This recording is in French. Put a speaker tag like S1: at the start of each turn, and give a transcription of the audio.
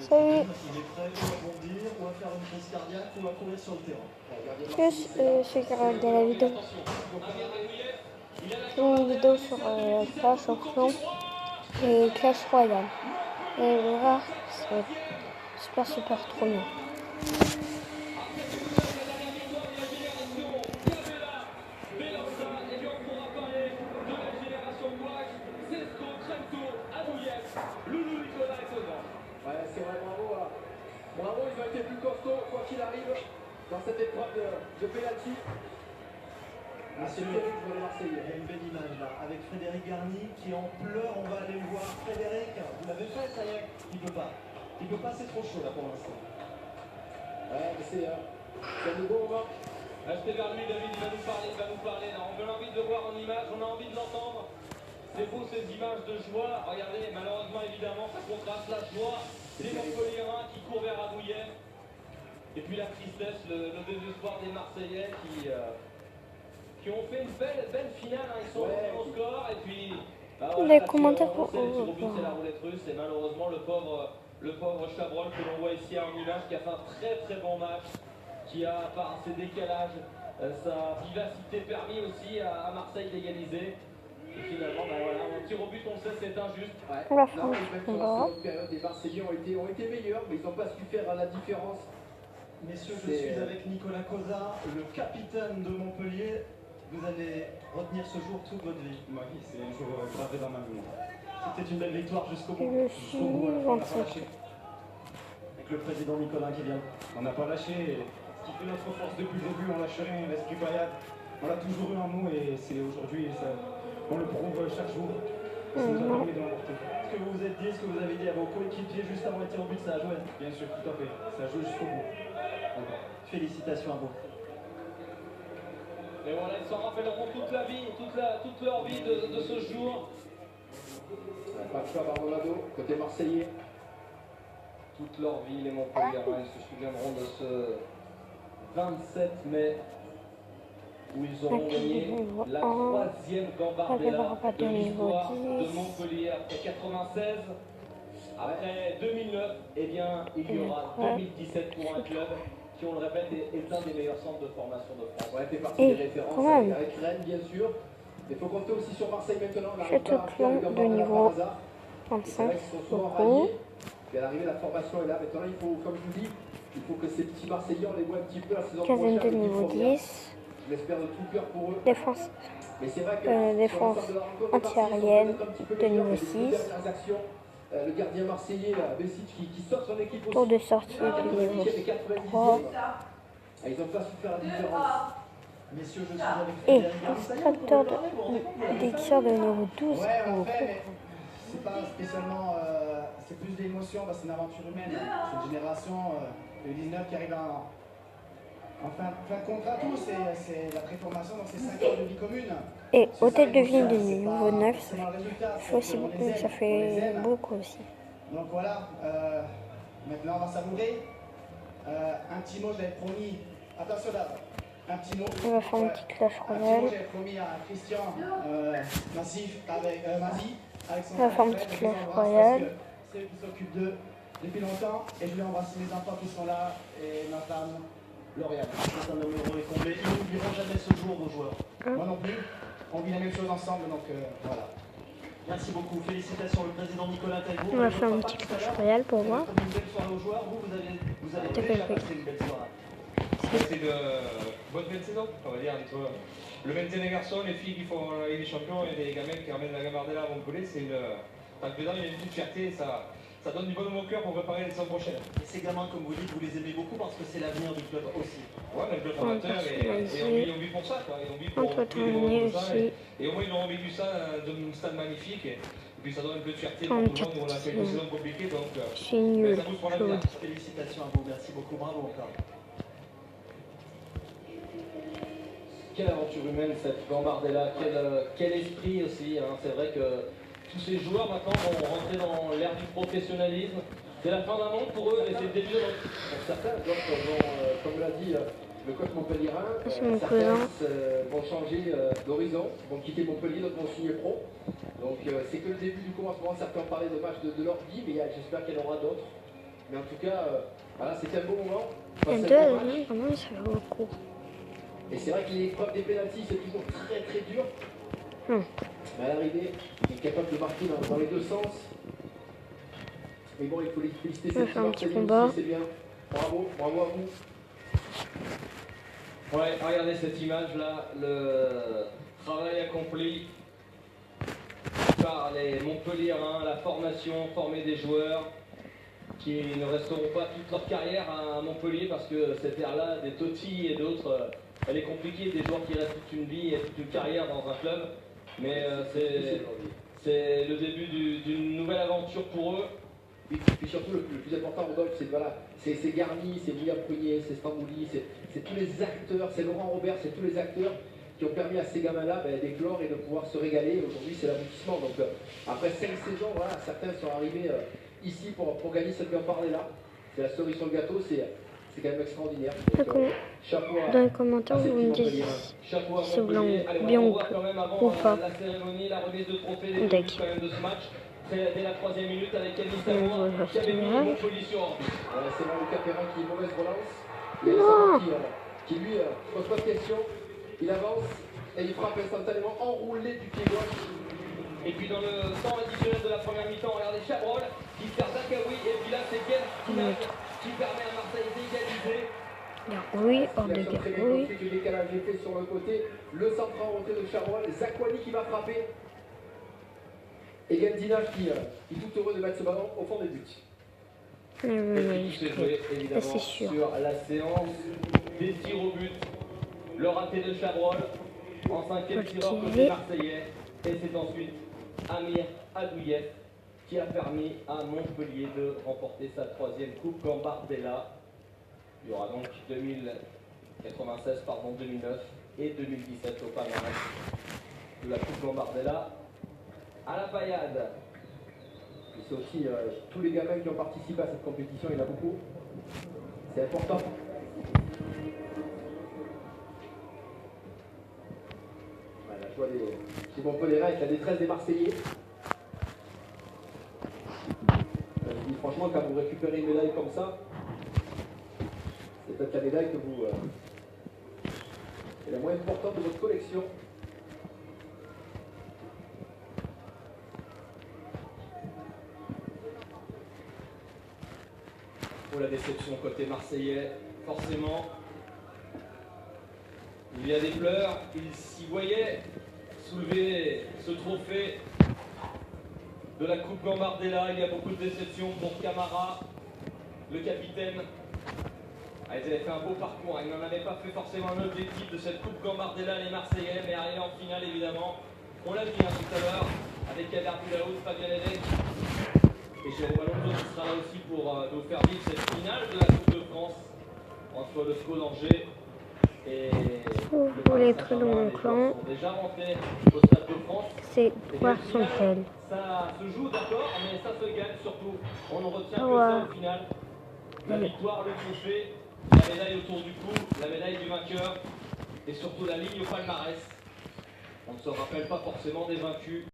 S1: Salut. Ceux qui regardent la vidéo. C'est une vidéo sur Clash of Clans et Clash Royale. Et vous voir, c'est super trop bien.
S2: Ouais, c'est vrai, bravo. Bravo, ils ont été plus costauds, quoi qu'il arrive, dans cette épreuve de pénalty. C'est terrible pour les Marseillais.
S3: Il y a une belle image là, avec Frédéric Garny qui en pleure, on va aller le voir. Frédéric, vous l'avez fait, ça y est, il peut pas. Il peut pas, c'est trop chaud là pour l'instant.
S2: Ouais, mais c'est un nouveau moment.
S4: Restez vers lui, David, il va nous parler. Là. On a envie de le voir en image, on a envie de l'entendre. C'est beau ces images de joie. Regardez, malheureusement, évidemment, ça contraste la joie des Montpelliérains qui courent vers Adouillem. Et puis la tristesse, le désespoir des Marseillais qui ont fait une belle finale. Hein. Ils sont au score et puis... Bah, voilà,
S1: les commentaires pour
S4: c'est la roulette russe et malheureusement le pauvre Chabrol que l'on voit ici en image qui a fait un très bon match, qui a par ses décalages, sa vivacité permis aussi à Marseille d'égaliser. Et finalement, bah voilà, un petit rebut, on sait, c'est injuste.
S2: Ouais.
S1: La
S2: Non, même sur la seconde période, les Marseillais ont été meilleurs, mais ils n'ont pas su faire la différence.
S3: Messieurs, je suis avec Nicolas Cosa, le capitaine de Montpellier. Vous allez retenir ce jour toute votre vie.
S5: Oui, c'est un jour gravé dans ma mémoire.
S3: C'était une belle victoire jusqu'au bout.
S1: Je suis
S3: On n'a pas lâché. Avec le président Nicolas qui vient.
S5: On n'a pas lâché. Ce qui fait notre force depuis le début, on lâche rien, l'esprit payade. On l'a toujours eu en nous et c'est aujourd'hui, on le prouve chaque jour. Ça nous a permis de l'emporter.
S3: Ce que vous vous êtes dit, ce que vous avez dit à vos coéquipiers juste avant le tir au but, ça a joué.
S5: Bien sûr, tout à fait. Ça joue jusqu'au bout.
S3: Félicitations à vous.
S4: Et voilà, ils s'en rappelleront toute leur vie de ce jour.
S2: Pas de choix par Ronaldo, côté marseillais.
S4: Toute leur vie, les Montpelliérains, ils se souviendront de ce 27 mai où ils auront gagné la troisième Gambardella de l'histoire de Montpellier après 96. Après 2009, eh bien, il y aura 2017 pour un club qui, on le répète, est un des meilleurs centres de formation de France.
S2: Ouais, fait partie des références avec Rennes, bien sûr. Mais il faut compter aussi sur Marseille maintenant.
S1: Château-Clan de niveau 25.
S2: Puis à l'arrivée, la formation est là. Maintenant, il faut, comme je vous dis, il faut que ces petits Marseillais, on les voit un petit peu la saison
S1: Quinzaine
S2: prochaine.
S1: de niveau 10.
S2: Je l'espère de tout cœur pour eux.
S1: Défense,
S2: Mais c'est vrai que
S1: défense anti-aérienne de niveau 6.
S2: Le gardien marseillais, Bessic, qui sort son équipe aussi.
S1: Tour de sortie du niveau 3.
S2: Ils n'ont pas su faire la différence.
S3: Messieurs, je suis avec
S1: Et
S3: Frédéric Garny.
S1: instructeur des tirs de niveau 12.
S6: Ouais, on fait, mais c'est pas spécialement. C'est plus d'émotion, c'est une aventure humaine. C'est une génération de 19 qui arrive en fin de contrat, tout. C'est la préformation, donc c'est 5 ans de vie commune.
S1: Et hôtel de ville de niveau 9, ça fait beaucoup aussi.
S6: Donc voilà, maintenant on va savourer. Un petit mot, j'avais promis. Attention là, un petit mot.
S1: On va faire un petit clash
S6: Un petit mot,
S1: royal.
S6: j'avais promis à Christian Massif avec Mazi. Avec son
S1: On va faire un
S6: frère,
S1: petit
S6: je les
S1: clash
S6: embrasse
S1: royal.
S6: parce que c'est eux qui s'occupent d'eux depuis longtemps. Et je vais embrasser mes enfants qui sont là et ma femme, Lauriane.
S3: C'est un numéro est comblé. Ils n'oublieront jamais ce jour, vos joueurs.
S6: Moi non plus. On vit la même chose ensemble, donc voilà.
S3: Merci beaucoup. Félicitations le président Nicolas Taillevoux.
S1: On va faire un petit clash royal pour voir.
S3: Une belle soirée aux joueurs. Vous allez déjà passer une belle soirée.
S7: C'est de bonne fin de saison, on va dire, entre le maintien des garçons, les filles qui font la Ligue des Champions et les gamins qui ramènent la Gambardella à Montpellier. C'est tant que dedans, il y a une petite fierté, ça donne du bon au cœur pour préparer les saisons prochaines.
S3: Et ces gamins, comme vous dites, vous les aimez beaucoup parce que c'est l'avenir du club aussi.
S7: Ouais, mais le club amateur, et on vit pour ça, quoi. Et on vit pour
S1: terminer aussi.
S7: Et au moins, ils auront vécu ça dans un stade magnifique. Et puis ça donne un peu de fierté pour tout le monde, on a fait une saison compliquée, donc
S1: c'est nul.
S7: ça booste pour l'avenir.
S3: Félicitations à vous, merci beaucoup, bravo encore.
S4: Quelle aventure humaine cette Gambardella, quel esprit aussi. Hein. C'est vrai que tous ces joueurs maintenant vont rentrer dans l'ère du professionnalisme. C'est la fin d'un monde pour eux, mais c'est le début de notre...
S2: Pour certains, d'autres, comme l'a dit le coach montpelliérain,
S1: C'est mon
S2: certains
S1: cousin.
S2: vont changer d'horizon, vont quitter Montpellier, d'autres vont signer pro. Donc c'est que le début du commencement. Certains ont parlé de matchs de leur vie, mais j'espère qu'il y en aura d'autres. Mais en tout cas, voilà, c'était un bon moment.
S1: Et
S2: Face à
S1: deux,
S2: Allemagne.
S1: vraiment, ça va beaucoup.
S2: Et c'est vrai que l'épreuve des pénaltys, c'est toujours très très dur. Mais à l'arrivée, il est capable de marquer dans les deux sens. Mais bon, il faut les féliciter.
S1: On va faire un petit combat.
S2: C'est bien. Bravo, bravo à vous.
S4: Ouais, regardez cette image-là, le travail accompli par les Montpelliérains, la formation, former des joueurs qui ne resteront pas toute leur carrière à Montpellier parce que cette ère-là, des Totti et d'autres, elle est compliquée, des joueurs qui restent toute une vie et toute une carrière dans un club. Mais c'est le début d'une nouvelle aventure pour eux.
S2: Et puis surtout, le plus important, Rodolphe, c'est voilà, c'est Garni, c'est William Prunier, c'est Stambouli, c'est tous les acteurs, c'est Laurent Robert, c'est tous les acteurs qui ont permis à ces gamins-là d'éclore et de pouvoir se régaler. Aujourd'hui, c'est l'aboutissement. Donc, après 5 saisons, voilà, certains sont arrivés ici pour gagner cette Gambardella. C'est la cerise sur le gâteau, c'est quand même extraordinaire. Donc, chapeau
S1: Dans les commentaires, vous me dites si vous l'avez bien ou pas.
S4: La cérémonie, la remise de trophée des buts quand même de ce match. Dès la 3e minute avec Camille Samoa qui avait mis Montpellier sur orbite.
S2: C'est bon, Lucas Perrin qui est mauvaise relance. Il y a Samoa qui lui pose pas de questions. Il avance et il frappe instantanément enroulé du pied gauche.
S4: Et puis dans le temps additionnel de la première mi-temps, regardez Chabrol qui perd Zakaoui et puis là c'est Guel qui permet à Marseille d'égaliser.
S1: Gargouille, hors de Gargouille.
S2: Le décalage est fait sur le côté. Le centre en retrait de Chabrol. Zakwani qui va frapper. Et Gendinach qui est tout heureux de mettre ce ballon au fond des buts.
S4: Et puis tout s'est joué évidemment
S1: c'est sûr.
S4: sur la séance des tirs au but. Le raté de Chabrol en 5e tireur côté marseillais. Et c'est ensuite Amir Adouyev qui a permis à Montpellier de remporter sa 3e Coupe Gambardella. Il y aura donc 2009 et 2017 au palmarès de la Coupe Gambardella. À la paillade.
S2: C'est aussi tous les gamins qui ont participé à cette compétition, il y en a beaucoup. C'est important. La joie chez Montpelliérains avec la détresse des Marseillais. Je dis franchement, quand vous récupérez une médaille comme ça, c'est peut-être la médaille que vous est la moins importante de votre collection.
S4: La déception côté marseillais, forcément. Il y a des pleurs, il s'y voyait soulever ce trophée de la Coupe Gambardella. Il y a beaucoup de déception pour Camara, le capitaine. Ils avaient fait un beau parcours, ils n'en avaient pas fait forcément un objectif de cette Coupe Gambardella, les Marseillais, mais arrivé en finale évidemment. On l'a dit tout à l'heure, avec Kader Boulaoud, Fabien Lévesque. Et Jérôme Alonso qui sera là aussi pour nous faire vivre cette finale de la Coupe de France entre le SCO d'Angers et
S1: vous voulez être dans mon clan,
S4: déjà rentrés au Stade de France.
S1: C'est Poisson-Tel.
S4: Ça se joue d'accord, mais ça se gagne surtout. On ne retient que ça au final. La victoire, le trophée, la médaille autour du cou, la médaille du vainqueur et surtout la ligne au palmarès. On ne se rappelle pas forcément des vaincus.